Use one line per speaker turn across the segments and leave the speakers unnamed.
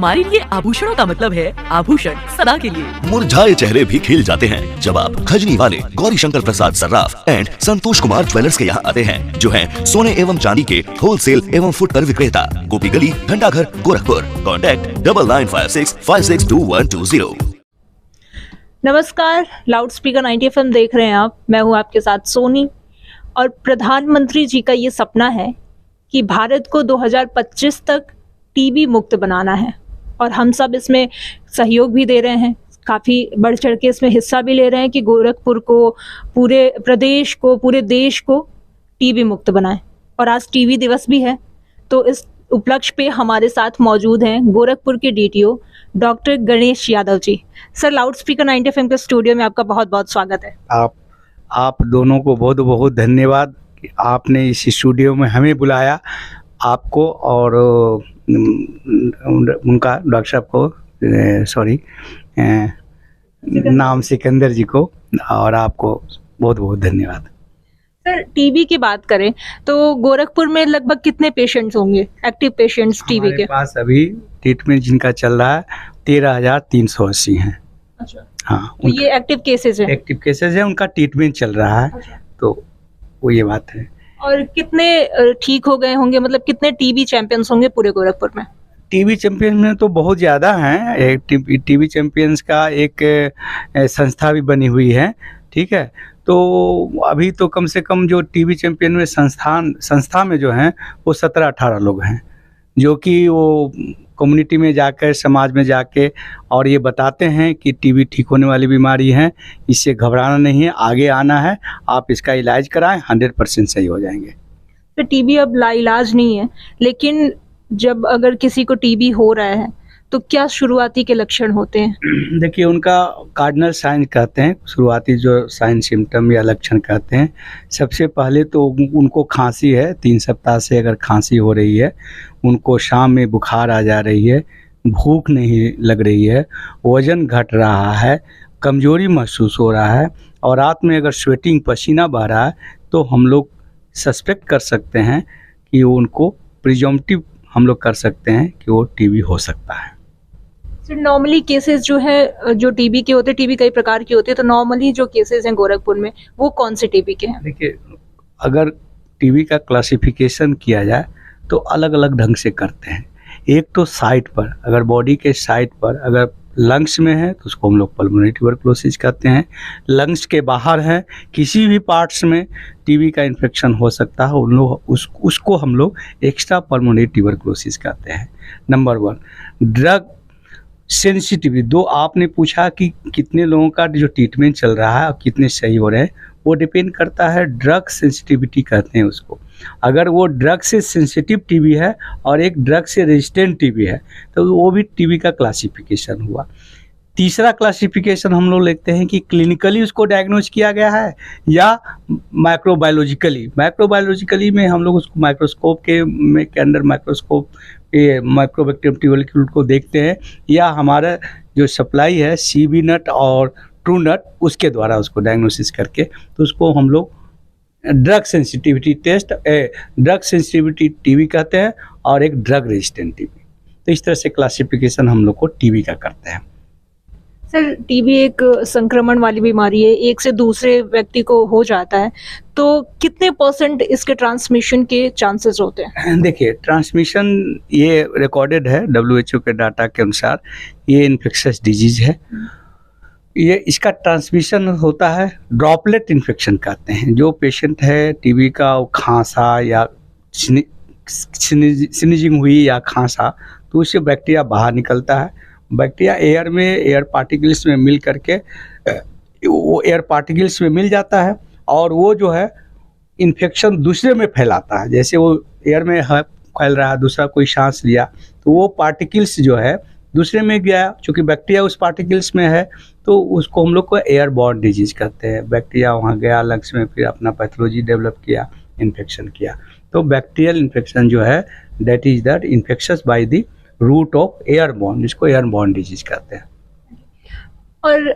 हमारे लिए आभूषणों का मतलब है आभूषण सदा के लिए।
मुरझाए चेहरे भी खिल जाते हैं जब आप खजनी वाले गौरी शंकर प्रसाद सर्राफ एंड संतोष कुमार ज्वेलर्स के यहाँ आते हैं, जो हैं सोने एवं चांदी के होलसेल एवं फुटकर विक्रेता, गोपी गली, घंटाघर, गोरखपुर। कॉन्टैक्ट 9956562120।
नमस्कार, लाउड स्पीकर 90 FM देख रहे हैं आप। मैं हूँ आपके साथ सोनी। और प्रधानमंत्री जी का ये सपना है कि भारत को 2025 तक टीबी मुक्त बनाना है, और हम सब इसमें सहयोग भी दे रहे हैं, काफ़ी बढ़ चढ़ के इसमें हिस्सा भी ले रहे हैं कि गोरखपुर को, पूरे प्रदेश को, पूरे देश को टीबी मुक्त बनाएं। और आज टीबी दिवस भी है, तो इस उपलक्ष्य पे हमारे साथ मौजूद हैं गोरखपुर के DTO doctor Ganesh Yadav ji. Sir, loud speaker 90 FM के स्टूडियो में आपका बहुत बहुत स्वागत है।
आप दोनों को बहुत बहुत धन्यवाद कि आपने इस स्टूडियो में हमें बुलाया, आपको और उनका डॉक्टर साहब को, नाम सिकंदर जी को, और आपको बहुत बहुत धन्यवाद।
सर, टीबी की बात करें तो गोरखपुर में लगभग कितने पेशेंट्स होंगे, एक्टिव पेशेंट्स टीबी के?
हमारे पास अभी ट्रीटमेंट जिनका चल रहा है 13,380 हैं।
अच्छा,
हाँ,
तो ये एक्टिव केसेस हैं?
एक्टिव केसेस है, उनका ट्रीटमेंट चल रहा है।
अच्छा।
तो वो ये बात है।
और कितने ठीक हो गए होंगे, मतलब कितने टीबी चैंपियंस होंगे पूरे गोरखपुर में?
टीबी चैंपियन में तो बहुत ज़्यादा हैं। टीबी चैंपियंस का एक संस्था भी बनी हुई है, ठीक है। तो अभी तो कम से कम जो टीबी चैंपियन में संस्था में जो हैं वो 17-18 लोग हैं, जो कि वो कम्युनिटी में जाकर, समाज में जाके और ये बताते हैं कि टीबी ठीक होने वाली बीमारी है, इससे घबराना नहीं है, आगे आना है, आप इसका इलाज कराएं, 100% सही हो जाएंगे।
तो टीबी अब लाइलाज नहीं है, लेकिन जब अगर किसी को टीबी हो रहा है तो क्या शुरुआती के लक्षण होते हैं?
देखिए, उनका कार्डिनल साइन कहते हैं, शुरुआती जो साइन सिम्टम या लक्षण कहते हैं। सबसे पहले तो उनको खांसी है, 3 सप्ताह से अगर खांसी हो रही है, उनको शाम में बुखार आ जा रही है, भूख नहीं लग रही है, वज़न घट रहा है, कमज़ोरी महसूस हो रहा है, और रात में अगर स्वेटिंग, पसीना बह रहा है, तो हम लोग सस्पेक्ट कर सकते हैं कि उनको प्रिजम्पटिव हम लोग कर सकते हैं कि वो टीबी हो सकता है।
नॉर्मली केसेस जो है, जो टीबी के होते हैं, टीबी कई प्रकार की होती है, तो नॉर्मली जो केसेस हैं गोरखपुर में वो कौन से टीबी के हैं?
देखिए, अगर टीबी का क्लासिफिकेशन किया जाए तो अलग अलग ढंग से करते हैं। एक तो साइट पर, अगर बॉडी के साइट पर अगर लंग्स में है तो उसको हम लोग पल्मोनरी ट्यूबरकुलोसिस कहते हैं। लंग्स के बाहर है, किसी भी पार्ट्स में टीबी का इन्फेक्शन हो सकता है, उन लोग उसको हम लोग एक्स्ट्रा पल्मोनरी ट्यूबरकुलोसिस कहते हैं। Number 1, drug sensitivity. दो, आपने पूछा कि कितने लोगों का जो ट्रीटमेंट चल रहा है और कितने सही हो रहे हैं, वो डिपेंड करता है, ड्रग सेंसिटिविटी कहते हैं उसको। अगर वो ड्रग से सेंसिटिव टीबी है और एक ड्रग से रेजिस्टेंट टीबी है तो वो भी टीबी का क्लासिफिकेशन हुआ। तीसरा क्लासिफिकेशन हम लोग लेते हैं कि क्लिनिकली उसको डायग्नोज किया गया है या माइक्रोबायोलॉजिकली में हम लोग उसको माइक्रोस्कोप के अंदर माइक्रोबैक्टीरियम ट्यूबरक्यूल को देखते हैं, या हमारा जो सप्लाई है CB नट और ट्रू नट, उसके द्वारा उसको डायग्नोसिस करके तो उसको हम लोग drug sensitivity test, drug sensitivity TB कहते हैं, और एक ड्रग रेजिस्टेंट टीबी। तो इस तरह से क्लासिफिकेशन हम लोग को टीबी का करते हैं।
सर, टीबी एक संक्रमण वाली बीमारी है, एक से दूसरे व्यक्ति को हो जाता है, तो कितने % इसके ट्रांसमिशन के चांसेस होते हैं?
देखिए, ट्रांसमिशन ये रिकॉर्डेड है WHO के डाटा के अनुसार, ये इन्फेक्शस डिजीज है। ये इसका ट्रांसमिशन होता है, ड्रॉपलेट इन्फेक्शन कहते हैं। जो पेशेंट है टीबी का, वो खांसा या स्नीजिंग हुई या खांसा, तो उससे बैक्टीरिया बाहर निकलता है। बैक्टीरिया एयर पार्टिकल्स में मिल करके वो एयर पार्टिकल्स में मिल जाता है, और वो जो है इन्फेक्शन दूसरे में फैलाता है। जैसे वो एयर में है, फैल रहा है, दूसरा कोई सांस लिया तो वो पार्टिकल्स जो है दूसरे में गया, चूँकि बैक्टीरिया उस पार्टिकल्स में है, तो उसको हम लोग को एयरबॉर्न डिजीज कहते हैं। बैक्टीरिया वहाँ गया लंग्स में, फिर अपना पैथोलॉजी डेवलप किया, इन्फेक्शन किया। तो बैक्टीरियल इन्फेक्शन जो है, that is that infectious by the route of airborne, जिसको एयरबॉर्न डिजीज कहते हैं।
और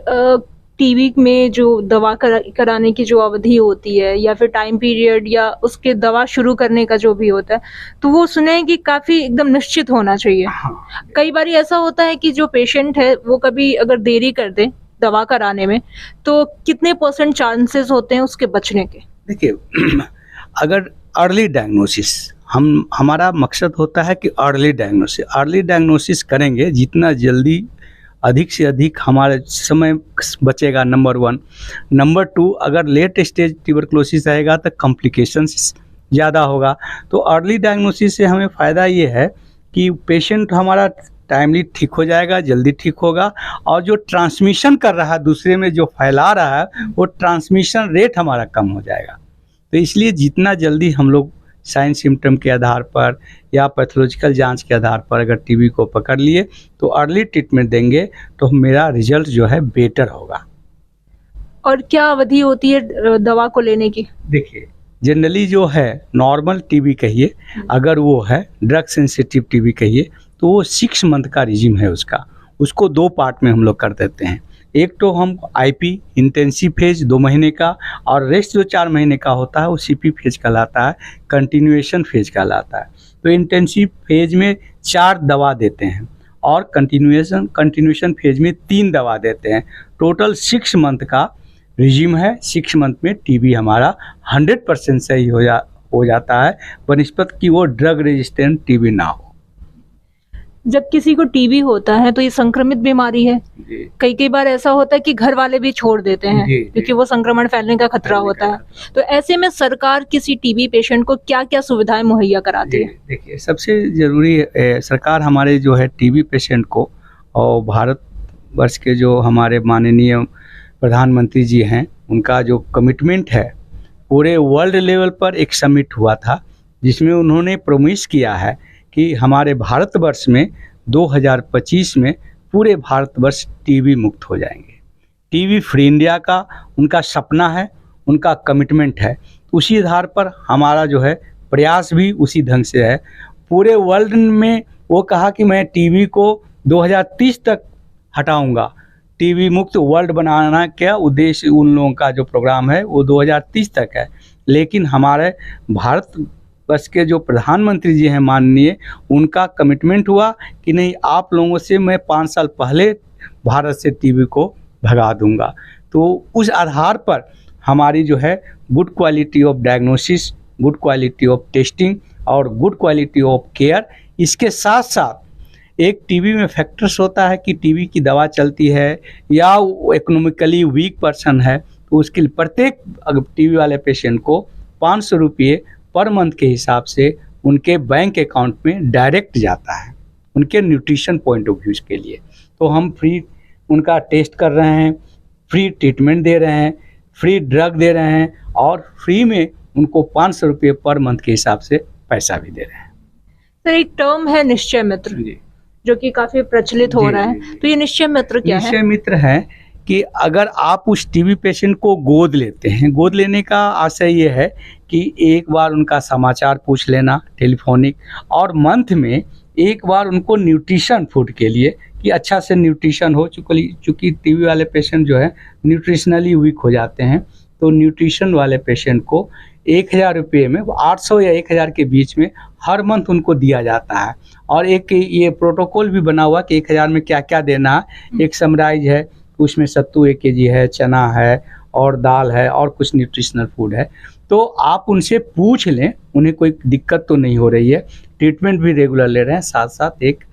टीबी में जो दवा कराने की जो अवधि होती है या फिर टाइम पीरियड या उसके दवा शुरू करने का जो भी होता है, तो वो सुने हैं कि काफ़ी एकदम निश्चित होना चाहिए। कई बार ऐसा होता है कि जो पेशेंट है वो कभी अगर देरी कर दे दवा कराने में, तो कितने % चांसेस होते हैं उसके बचने के?
देखिए अगर अर्ली डायग्नोसिस, हमारा मकसद होता है कि अर्ली डायग्नोसिस करेंगे, जितना जल्दी अधिक से अधिक हमारे समय बचेगा, नंबर 1। नंबर 2, अगर लेट स्टेज ट्यूबरकुलोसिस रहेगा तो कॉम्प्लिकेशंस ज़्यादा होगा। तो अर्ली डायग्नोसिस से हमें फ़ायदा ये है कि पेशेंट हमारा टाइमली ठीक हो जाएगा, जल्दी ठीक होगा, और जो ट्रांसमिशन कर रहा है दूसरे में, जो फैला रहा है, वो ट्रांसमिशन रेट हमारा कम हो जाएगा। तो इसलिए जितना जल्दी हम लोग साइन सिम्टम के आधार पर या पैथोलॉजिकल जांच के आधार पर अगर टीबी को पकड़ लिए तो अर्ली ट्रीटमेंट देंगे तो मेरा रिजल्ट जो है बेटर होगा।
और क्या अवधि होती है दवा को लेने की?
देखिए जनरली जो है नॉर्मल टीबी कहिए, अगर वो है ड्रग सेंसिटिव टीबी कहिए, तो वो 6 मंथ का रिजिम है उसका। उसको 2 पार्ट में हम लोग कर देते हैं। एक तो हम आईपी इंटेंसिव फेज 2 महीने का, और रेस्ट जो 4 महीने का होता है वो सीपी फेज कहलाता है, कंटिन्यूएशन फेज कहलाता है। तो इंटेंसिव फेज में 4 दवा देते हैं और कंटिन्यूएशन फेज में 3 दवा देते हैं। टोटल 6 मंथ का रिजिम है। 6 मंथ में टीबी हमारा 100% सही हो जाता है, बनिस्बत कि वो ड्रग रेजिस्टेंट टीबी ना हो।
जब किसी को टीबी होता है तो ये संक्रमित बीमारी है। कई बार ऐसा होता है कि घर वाले भी छोड़ देते हैं क्योंकि वो संक्रमण फैलने का खतरा होता है। तो ऐसे में सरकार किसी टीबी पेशेंट को क्या क्या सुविधाएं मुहैया कराती है?
देखिए सबसे ज़रूरी सरकार हमारे जो है टीबी पेशेंट को, और भारतवर्ष के जो हमारे माननीय प्रधानमंत्री जी हैं, उनका जो कमिटमेंट है, पूरे वर्ल्ड लेवल पर एक समिट हुआ था जिसमें उन्होंने प्रॉमिस किया है कि हमारे भारतवर्ष में 2025 में पूरे भारतवर्ष टीबी मुक्त हो जाएंगे। टीबी फ्री इंडिया का उनका सपना है, उनका कमिटमेंट है। उसी आधार पर हमारा जो है प्रयास भी उसी ढंग से है। पूरे वर्ल्ड में वो कहा कि मैं टीबी को 2030 तक हटाऊंगा। टीबी मुक्त वर्ल्ड बनाना क्या उद्देश्य उन लोगों का जो प्रोग्राम है वो 2030 तक है। लेकिन हमारे भारत बस के जो प्रधानमंत्री जी हैं माननीय, उनका कमिटमेंट हुआ कि नहीं, आप लोगों से मैं 5 साल पहले भारत से टीबी को भगा दूंगा। तो उस आधार पर हमारी जो है good quality of diagnosis, good quality of testing और गुड क्वालिटी ऑफ केयर, इसके साथ साथ एक टीबी में फैक्टर्स होता है कि टीबी की दवा चलती है या इकोनॉमिकली वीक पर्सन है, तो उसके लिए प्रत्येक टीबी वाले पेशेंट को 500 रुपये पर मंथ के हिसाब से उनके बैंक अकाउंट में डायरेक्ट जाता है, उनके न्यूट्रिशन पॉइंट ऑफ व्यू के लिए। तो हम फ्री उनका टेस्ट कर रहे हैं, फ्री ट्रीटमेंट दे रहे हैं, फ्री ड्रग दे रहे हैं और फ्री में उनको 500 रुपये पर मंथ के हिसाब से पैसा भी दे रहे हैं।
सर एक टर्म है निश्चय मित्र जो कि काफ़ी प्रचलित हो रहा है, तो ये निश्चय मित्र क्या है?
निश्चय मित्र है कि अगर आप उस टीबी पेशेंट को गोद लेते हैं, गोद लेने का आशय ये है कि एक बार उनका समाचार पूछ लेना टेलीफोनिक, और मंथ में एक बार उनको न्यूट्रिशन फूड के लिए कि अच्छा से न्यूट्रिशन हो, चूँकि टीबी वाले पेशेंट जो है न्यूट्रिशनली वीक हो जाते हैं, तो न्यूट्रिशन वाले पेशेंट को 1000 रुपये में 800 या 1000 के बीच में हर मंथ उनको दिया जाता है। और एक ये प्रोटोकॉल भी बना हुआ कि 1000 में क्या क्या देना है। एक समराइज है, उसमें सत्तू 1 kg है, चना है और दाल है और कुछ न्यूट्रिशनल फूड है। तो आप उनसे पूछ लें, उन्हें कोई दिक्कत तो नहीं हो रही है, ट्रीटमेंट भी रेगुलर ले रहे हैं, साथ साथ एक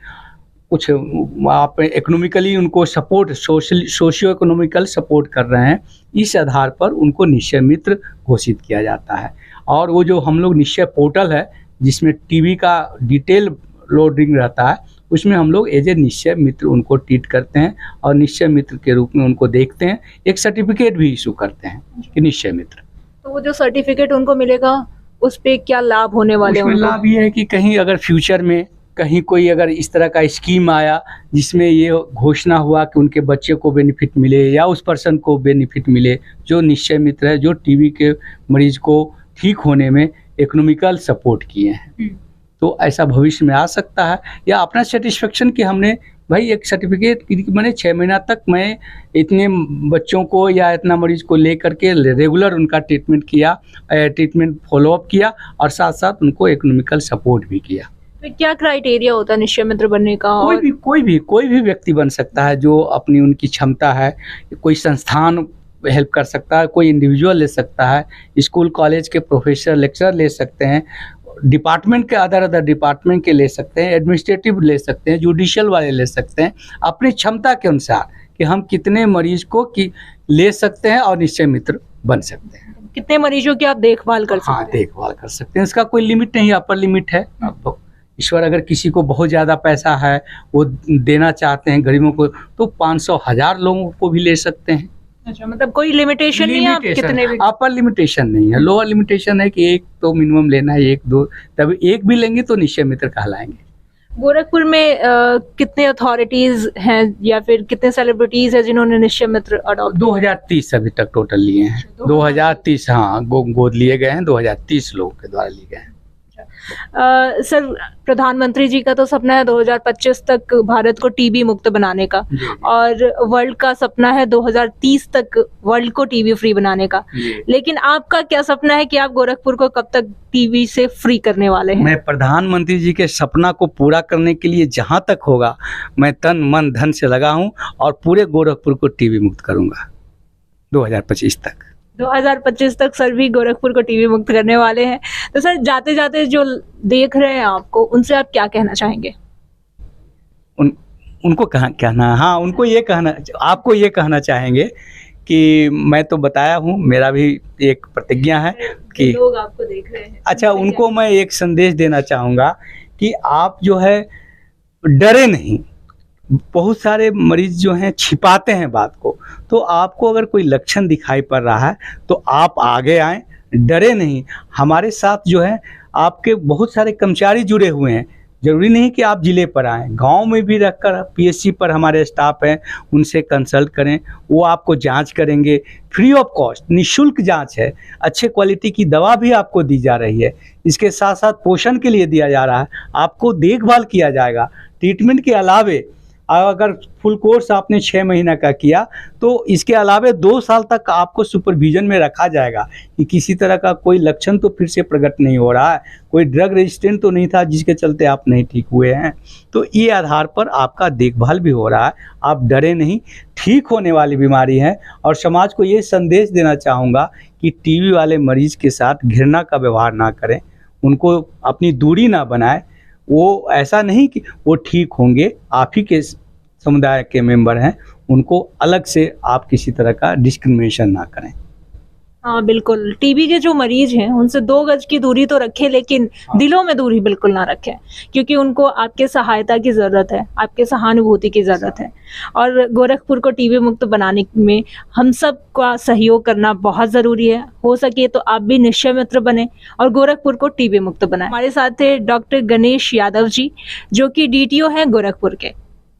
कुछ आप इकोनॉमिकली उनको सपोर्ट, सोशियो इकोनॉमिकल सपोर्ट कर रहे हैं। इस आधार पर उनको निश्चय मित्र घोषित किया जाता है। और वो जो हम लोग निश्चय पोर्टल है जिसमें टीबी का डिटेल लोडिंग रहता है, उसमें हम लोग एज ए निश्चय मित्र उनको ट्रीट करते हैं और निश्चय मित्र के रूप में उनको देखते हैं। एक सर्टिफिकेट भी इशू करते हैं कि निश्चय मित्र।
तो वो जो सर्टिफिकेट उनको मिलेगा उस पे क्या लाभ होने वाले हैं?
उसमें लाभ ये है कि कहीं अगर फ्यूचर में कहीं कोई अगर इस तरह का स्कीम आया जिसमें ये घोषणा हुआ कि उनके बच्चे को बेनिफिट मिले या उस पर्सन को बेनिफिट मिले जो निश्चय मित्र है, जो टीबी के मरीज को ठीक होने में इकोनॉमिकल सपोर्ट किए हैं, तो ऐसा भविष्य में आ सकता है। या अपना सेटिस्फेक्शन कि हमने भाई एक सर्टिफिकेट मैंने 6 महीना तक मैं इतने बच्चों को या इतना मरीज को ले करके रेगुलर उनका ट्रीटमेंट किया, ट्रीटमेंट फॉलोअप किया और साथ साथ उनको इकोनॉमिकल सपोर्ट भी किया।
तो क्या क्राइटेरिया होता है निश्चय मित्र बनने का?
कोई भी व्यक्ति बन सकता है जो अपनी उनकी क्षमता है। कोई संस्थान हेल्प कर सकता है, कोई इंडिविजुअल ले सकता है, स्कूल कॉलेज के प्रोफेसर लेक्चरर ले सकते हैं, डिपार्टमेंट के अदर डिपार्टमेंट के ले सकते हैं, एडमिनिस्ट्रेटिव ले सकते हैं, जुडिशियल वाले ले सकते हैं, अपनी क्षमता के अनुसार कि हम कितने मरीज को ले सकते हैं और निश्चय मित्र बन सकते हैं।
कितने मरीजों की आप देखभाल कर सकते हैं?
हाँ, देखभाल कर सकते हैं, इसका कोई लिमिट नहीं, अपर लिमिट है। अब ईश्वर अगर किसी को बहुत ज़्यादा पैसा है, वो देना चाहते हैं गरीबों को, तो 500,000 लोगों को भी ले सकते हैं।
अच्छा, मतलब कोई लिमिटेशन नहीं है? आप कितने भी?
अपर लिमिटेशन नहीं है, लोअर लिमिटेशन है कि एक तो मिनिमम लेना है, 1-2, तब एक भी लेंगे तो निश्चय मित्र कहलाएंगे।
गोरखपुर में कितने अथॉरिटीज हैं या फिर कितने सेलिब्रिटीज हैं जिन्होंने निश्चय मित्र अडॉप्ट?
2030 अभी तक टोटल लिए हैं। 2030 हाँ, गोद लिए गए हैं, 2030 लोगों के द्वारा लिए गए हैं।
सर, प्रधानमंत्री जी का तो सपना है 2025 तक भारत को टीबी मुक्त बनाने का, और वर्ल्ड का सपना है 2030 तक वर्ल्ड को टीबी फ्री बनाने का। लेकिन आपका क्या सपना है कि आप गोरखपुर को कब तक टीबी से फ्री करने वाले हैं?
मैं प्रधानमंत्री जी के सपना को पूरा करने के लिए जहां तक होगा मैं तन मन धन से लगा हूं और पूरे गोरखपुर को टीबी मुक्त करूंगा 2025 तक।
2025 तक सर भी गोरखपुर को टीबी मुक्त करने वाले हैं। तो सर, जाते जाते जो देख रहे हैं आपको, उनसे आप क्या कहना चाहेंगे?
उनको कहना, हाँ, उनको ये कहना, आपको ये कहना चाहेंगे कि मैं तो बताया हूँ, मेरा भी एक प्रतिज्ञा है कि
लोग आपको देख रहे हैं।
अच्छा, उनको मैं एक संदेश देना चाहूँगा कि आप जो है डरे नहीं। बहुत सारे मरीज जो हैं छिपाते हैं बात को, तो आपको अगर कोई लक्षण दिखाई पड़ रहा है तो आप आगे आएं, डरे नहीं। हमारे साथ जो है आपके बहुत सारे कर्मचारी जुड़े हुए हैं, जरूरी नहीं कि आप जिले पर आएँ, गांव में भी रखकर पीएचसी पर हमारे स्टाफ हैं, उनसे कंसल्ट करें, वो आपको जांच करेंगे, फ्री ऑफ कॉस्ट, निःशुल्क जांच है, अच्छे क्वालिटी की दवा भी आपको दी जा रही है। इसके साथ साथ पोषण के लिए दिया जा रहा है, आपको देखभाल किया जाएगा। ट्रीटमेंट के अलावे अगर फुल कोर्स आपने 6 महीना का किया तो इसके अलावे 2 साल तक आपको सुपरविजन में रखा जाएगा कि किसी तरह का कोई लक्षण तो फिर से प्रकट नहीं हो रहा है, कोई ड्रग रेजिस्टेंट तो नहीं था जिसके चलते आप नहीं ठीक हुए हैं। तो ये आधार पर आपका देखभाल भी हो रहा है, आप डरे नहीं, ठीक होने वाली बीमारी है। और समाज को ये संदेश देना चाहूँगा कि टीबी वाले मरीज के साथ घृणा का व्यवहार ना करें, उनको अपनी दूरी ना बनाए। वो ऐसा नहीं कि वो ठीक होंगे, आप ही के समुदाय के मेंबर हैं, उनको अलग से आप किसी तरह का डिस्क्रिमिनेशन ना करें।
हाँ बिल्कुल, टीबी के जो मरीज हैं उनसे 2 गज की दूरी तो रखें, लेकिन दिलों में दूरी बिल्कुल ना रखें, क्योंकि उनको आपके सहायता की ज़रूरत है, आपके सहानुभूति की ज़रूरत है। और गोरखपुर को टीबी मुक्त बनाने में हम सब का सहयोग करना बहुत ज़रूरी है। हो सके तो आप भी निश्चय मित्र बने और गोरखपुर को टीबी मुक्त बनाएं। हमारे साथ थे डॉक्टर गणेश यादव जी, जो कि DTO हैं गोरखपुर के।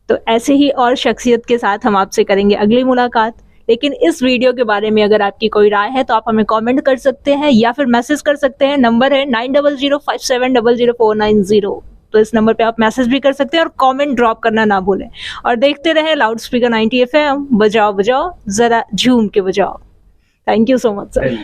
तो ऐसे ही और शख्सियत के साथ हम आपसे करेंगे अगली मुलाकात। लेकिन इस वीडियो के बारे में अगर आपकी कोई राय है तो आप हमें कमेंट कर सकते हैं या फिर मैसेज कर सकते हैं। नंबर है 9005700490। तो इस नंबर पे आप मैसेज भी कर सकते हैं और कमेंट ड्रॉप करना ना भूलें। और देखते रहें लाउड स्पीकर 90 FM, बजाओ बजाओ जरा झूम के बजाओ। Thank you so much sir.